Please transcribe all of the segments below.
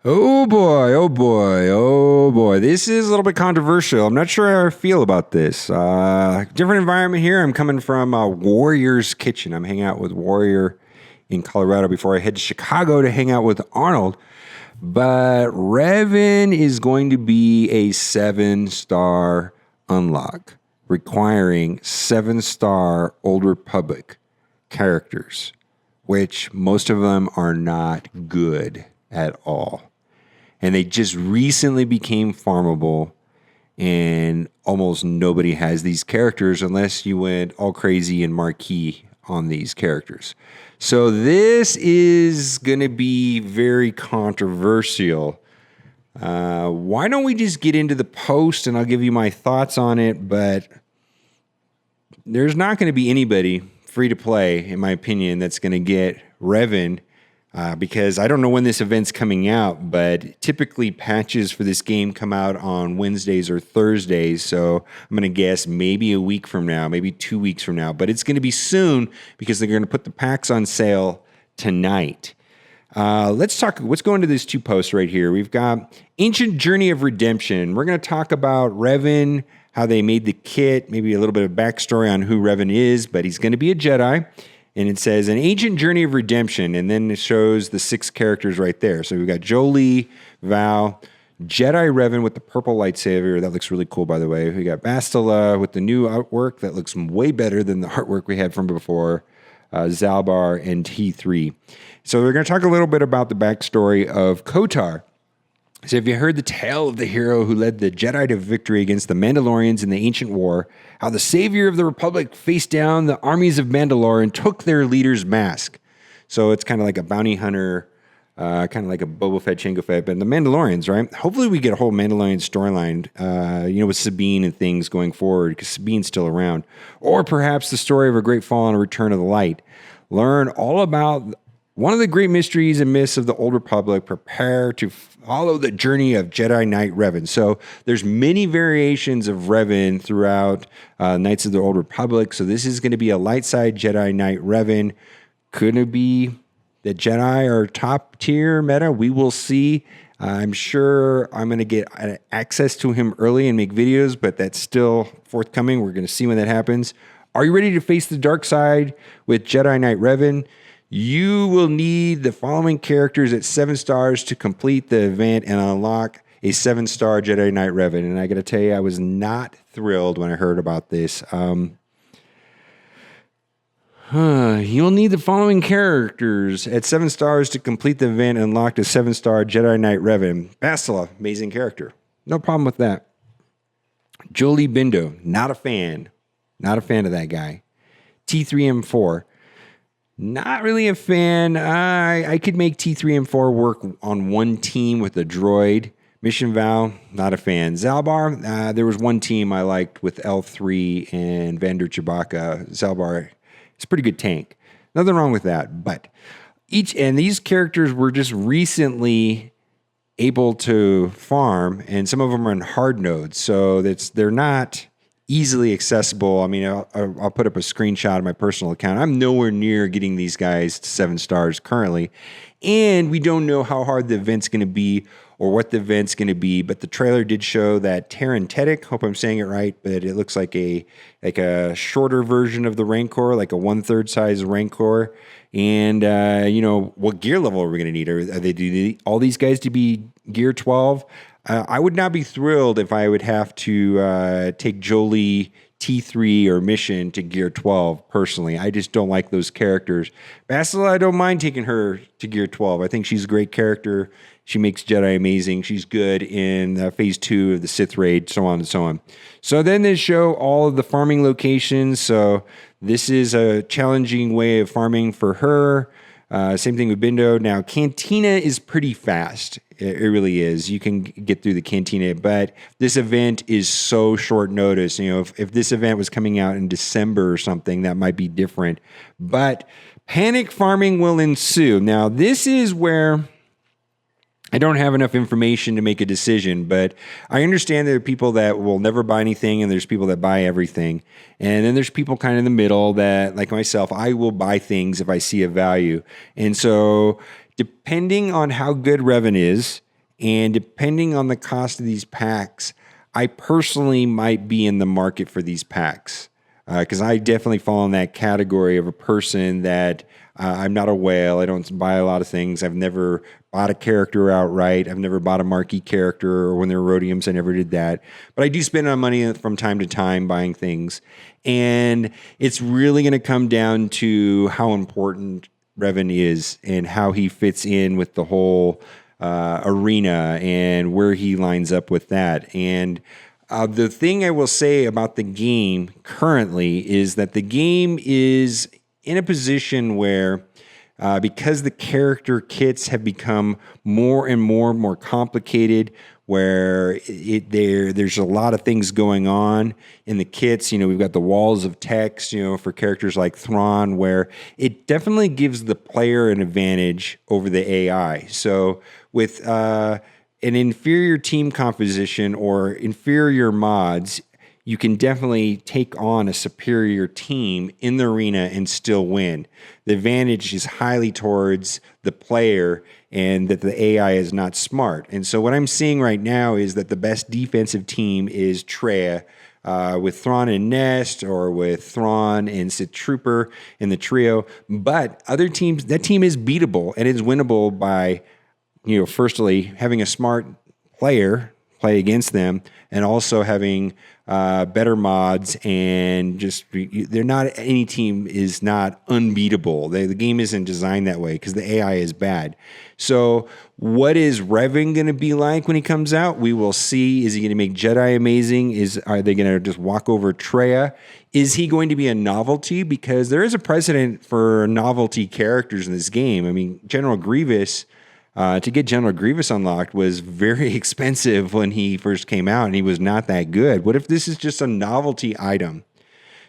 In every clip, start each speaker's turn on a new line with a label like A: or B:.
A: Oh boy, oh boy, oh boy. This is a little bit controversial. I'm not sure how I feel about this. Different environment here. I'm coming from Warrior's Kitchen. I'm hanging out with Warrior in Colorado before I head to Chicago to hang out with Arnold. But Revan is going to be a 7-star unlock, requiring 7-star Old Republic characters, which most of them are not good at all. And they just recently became farmable, and almost nobody has these characters unless you went all crazy and marquee on these characters. So this is going to be very controversial. Why don't we just get into the post and I'll give you my thoughts on it, but there's not going to be anybody free to play, in my opinion, that's going to get Revan. Because I don't know when this event's coming out, but typically patches for this game come out on Wednesdays or Thursdays. So I'm going to guess maybe a week from now, maybe 2 weeks from now. But it's going to be soon because they're going to put the packs on sale tonight. Let's go into these two posts right here. We've got Ancient Journey of Redemption. We're going to talk about Revan, how they made the kit, maybe a little bit of backstory on who Revan is, but he's going to be a Jedi. And it says, an ancient journey of redemption. And then it shows the 6 characters right there. So we've got Jolee, Vao, Jedi Revan with the purple lightsaber. That looks really cool, by the way. We got Bastila with the new artwork. That looks way better than the artwork we had from before. Zaalbar and T3. So we're going to talk a little bit about the backstory of Kotar. So have you heard the tale of the hero who led the Jedi to victory against the Mandalorians in the ancient war? How the savior of the Republic faced down the armies of Mandalore and took their leader's mask. So it's kind of like a bounty hunter, kind of like a Boba Fett, Jango Fett, but the Mandalorians, right? Hopefully we get a whole Mandalorian storyline, with Sabine and things going forward, because Sabine's still around. Or perhaps the story of a great fall and a return of the light. Learn all about one of the great mysteries and myths of the Old Republic. Prepare to follow the journey of Jedi Knight Revan. So there's many variations of Revan throughout Knights of the Old Republic. So this is going to be a light side Jedi Knight Revan. Could it be that Jedi are top tier meta? We will see. I'm sure I'm going to get access to him early and make videos, but that's still forthcoming. We're going to see when that happens. Are you ready to face the dark side with Jedi Knight Revan? You will need the following characters at 7 stars to complete the event and unlock a 7-star Jedi Knight Revan. And I got to tell you, I was not thrilled when I heard about this. You'll need the following characters at 7 stars to complete the event and unlock a 7-star Jedi Knight Revan. Bastila, amazing character. No problem with that. Jolee Bindo, not a fan. Not a fan of that guy. T3M4. Not really a fan. I could make T3M4 work on one team with a droid. Mission Vao, not a fan. Zaalbar, there was one team I liked with L3 and Vander Chewbacca. Zaalbar, it's a pretty good tank. Nothing wrong with that. But these characters were just recently able to farm, and some of them are in hard nodes, so they're not easily accessible. I mean, I'll put up a screenshot of my personal account. I'm nowhere near getting these guys to 7 stars currently. And we don't know how hard the event's going to be or what the event's going to be. But the trailer did show that Tarantetic, hope I'm saying it right, but it looks like a shorter version of the Rancor, like a 1/3 size Rancor. And, what gear level are we going to need? Are they all these guys to be gear 12? I would not be thrilled if I would have to take Jolee T3 or Mission to gear 12 personally. I just don't like those characters. Bastila, I don't mind taking her to gear 12. I think she's a great character. She makes Jedi amazing. She's good in Phase 2 of the Sith Raid, so on and so on. So then they show all of the farming locations. So this is a challenging way of farming for her. Same thing with Bindo. Now, Cantina is pretty fast. It really is. You can get through the Cantina, but this event is so short notice. If this event was coming out in December or something, that might be different. But panic farming will ensue. Now, this is where I don't have enough information to make a decision, but I understand there are people that will never buy anything, and there's people that buy everything. And then there's people kind of in the middle that, like myself, I will buy things if I see a value. And so depending on how good Revan is And depending on the cost of these packs, I personally might be in the market for these packs because I definitely fall in that category of a person that I'm not a whale. I don't buy a lot of things. I've never bought a character outright. I've never bought a marquee character, or when there were Rhodiums, I never did that. But I do spend on money from time to time buying things. And it's really going to come down to how important Revan is and how he fits in with the whole arena and where he lines up with that. And the thing I will say about the game currently is that the game is in a position where because the character kits have become more and more complicated, where there's a lot of things going on in the kits. We've got the walls of text, for characters like Thrawn, where it definitely gives the player an advantage over the AI. So with an inferior team composition or inferior mods, you can definitely take on a superior team in the arena and still win. The advantage is highly towards the player and that the AI is not smart. And so what I'm seeing right now is that the best defensive team is Traya, with Thrawn and Nest, or with Thrawn and Sith Trooper in the trio. But other teams, that team is beatable and is winnable by, firstly, having a smart player play against them, and also having better mods, and just any team is not unbeatable. The game isn't designed that way because the AI is bad. So what is Revan going to be like when he comes out? We will see. Is he going to make Jedi amazing? Are they going to just walk over Traya? Is he going to be a novelty? Because there is a precedent for novelty characters in this game. I mean, General Grievous, to get General Grievous unlocked was very expensive when he first came out, and he was not that good. What if this is just a novelty item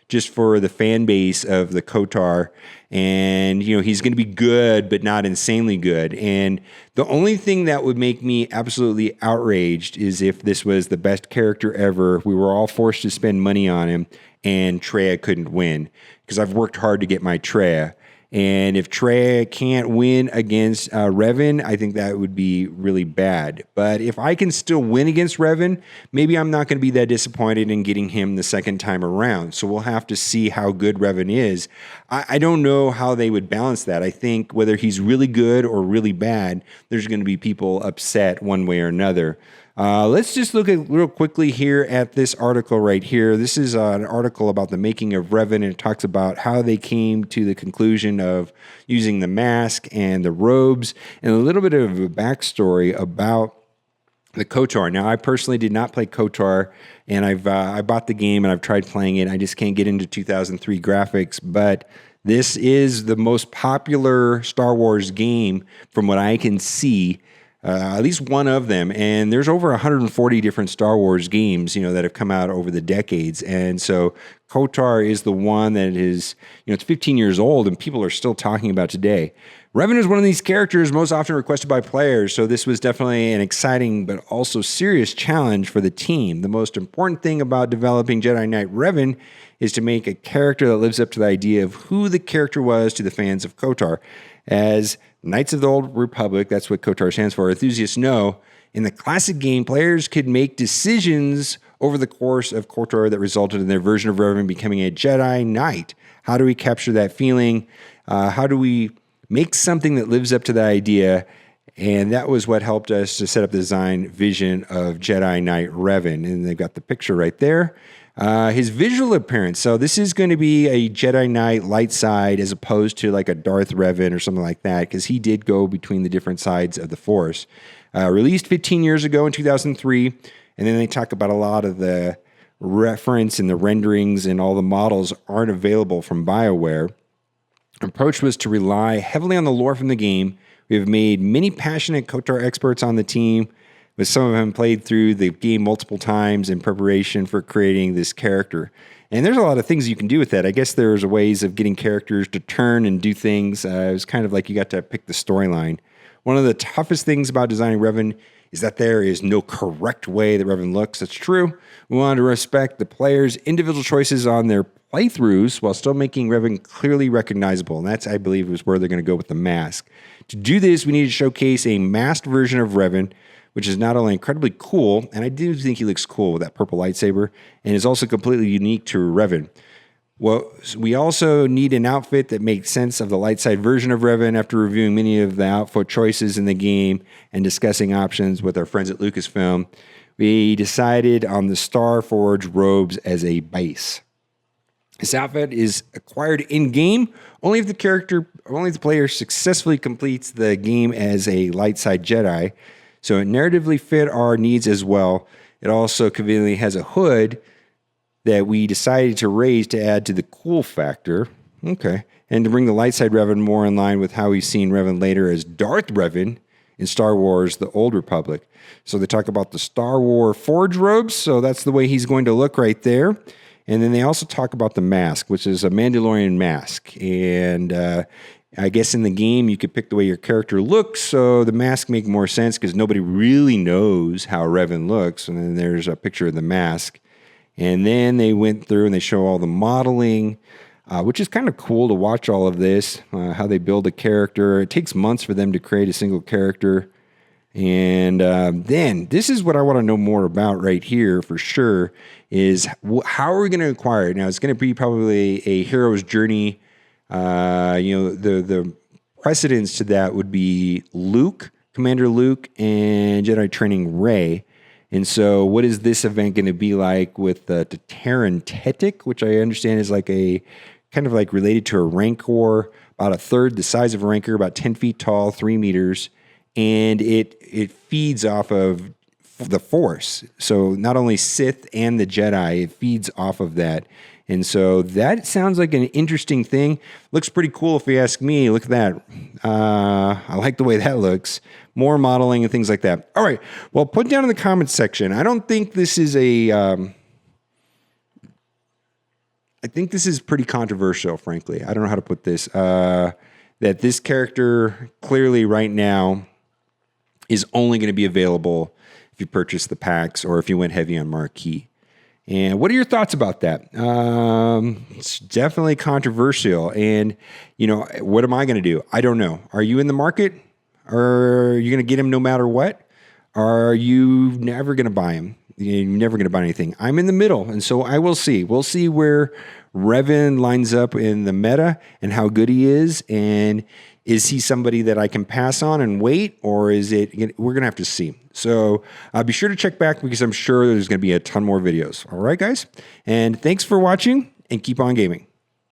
A: just for the fan base of the KOTOR, and he's going to be good but not insanely good? And the only thing that would make me absolutely outraged is if this was the best character ever, we were all forced to spend money on him, and Traya couldn't win, because I've worked hard to get my Traya. And if Traya can't win against Revan, I think that would be really bad. But if I can still win against Revan, maybe I'm not going to be that disappointed in getting him the second time around. So we'll have to see how good Revan is. I don't know how they would balance that. I think whether he's really good or really bad, there's going to be people upset one way or another. Let's just look at real quickly here at this article right here. This is an article about the making of Revan, and it talks about how they came to the conclusion of using the mask and the robes, and a little bit of a backstory about the KOTOR. Now, I personally did not play KOTOR, and I bought the game and I've tried playing it. I just can't get into 2003 graphics, but this is the most popular Star Wars game from what I can see. At least one of them, and there's over 140 different Star Wars games, that have come out over the decades, and so KOTOR is the one that is, it's 15 years old, and people are still talking about today. Revan is one of these characters most often requested by players, so this was definitely an exciting but also serious challenge for the team. The most important thing about developing Jedi Knight Revan is to make a character that lives up to the idea of who the character was to the fans of KOTOR. As Knights of the Old Republic, that's what KOTOR stands for, enthusiasts know, in the classic game, players could make decisions over the course of KOTOR that resulted in their version of Revan becoming a Jedi Knight. How do we capture that feeling? How do we make something that lives up to the idea? And that was what helped us to set up the design vision of Jedi Knight Revan. And they've got the picture right there. His visual appearance. So this is going to be a Jedi Knight light side as opposed to like a Darth Revan or something like that, because he did go between the different sides of the Force. Released 15 years ago in 2003. And then they talk about a lot of the reference and the renderings and all the models aren't available from BioWare. Approach was to rely heavily on the lore from the game. We have made many passionate KOTOR experts on the team, with some of them played through the game multiple times in preparation for creating this character. And there's a lot of things you can do with that. I guess there's ways of getting characters to turn and do things. It was kind of like you got to pick the storyline. One of the toughest things about designing Revan is that there is no correct way that Revan looks. That's true. We want to respect the players' individual choices on their playthroughs while still making Revan clearly recognizable. And that's, I believe, is where they're going to go with the mask. To do this, we need to showcase a masked version of Revan which is not only incredibly cool, and I do think he looks cool with that purple lightsaber, and is also completely unique to Revan. Well, we also need an outfit that makes sense of the light side version of Revan after reviewing many of the outfit choices in the game and discussing options with our friends at Lucasfilm. We decided on the Star Forge robes as a base. This outfit is acquired in-game only if the player successfully completes the game as a light side Jedi. So it narratively fit our needs as well. It also conveniently has a hood that we decided to raise to add to the cool factor. Okay. And to bring the light side Revan more in line with how we've seen Revan later as Darth Revan in Star Wars The Old Republic. So they talk about the Star Wars Forge robes. So that's the way he's going to look right there. And then they also talk about the mask, which is a Mandalorian mask. And I guess in the game, you could pick the way your character looks. So the mask make more sense because nobody really knows how Revan looks. And then there's a picture of the mask. And then they went through and they show all the modeling, which is kind of cool to watch all of this, how they build a character. It takes months for them to create a single character. And then this is what I want to know more about right here for sure is how are we going to acquire it? Now, it's going to be probably a hero's journey. The precedents to that would be Luke, Commander Luke, and Jedi Training Rey. And so what is this event going to be like with the Terran Tetic, which I understand is like a kind of like related to a Rancor, about a third the size of a Rancor, about 10 feet tall, 3 meters. And it feeds off of the Force. So not only Sith and the Jedi, it feeds off of that. And so that sounds like an interesting thing. Looks pretty cool if you ask me. Look at that. I like the way that looks. More modeling and things like that. All right. Well, put down in the comments section. I don't think this is I think this is pretty controversial, frankly. I don't know how to put this. That this character clearly right now is only going to be available if you purchase the packs or if you went heavy on Marquee. And what are your thoughts about that? It's definitely controversial. And, what am I going to do? I don't know. Are you in the market? Or are you going to get him no matter what? Or are you never going to buy him? You're never going to buy anything. I'm in the middle. And so I will see. We'll see where Revan lines up in the meta and how good he is. And is he somebody that I can pass on and wait? Or is it, we're going to have to see. So be sure to check back because I'm sure there's going to be a ton more videos. All right, guys. And thanks for watching and keep on gaming.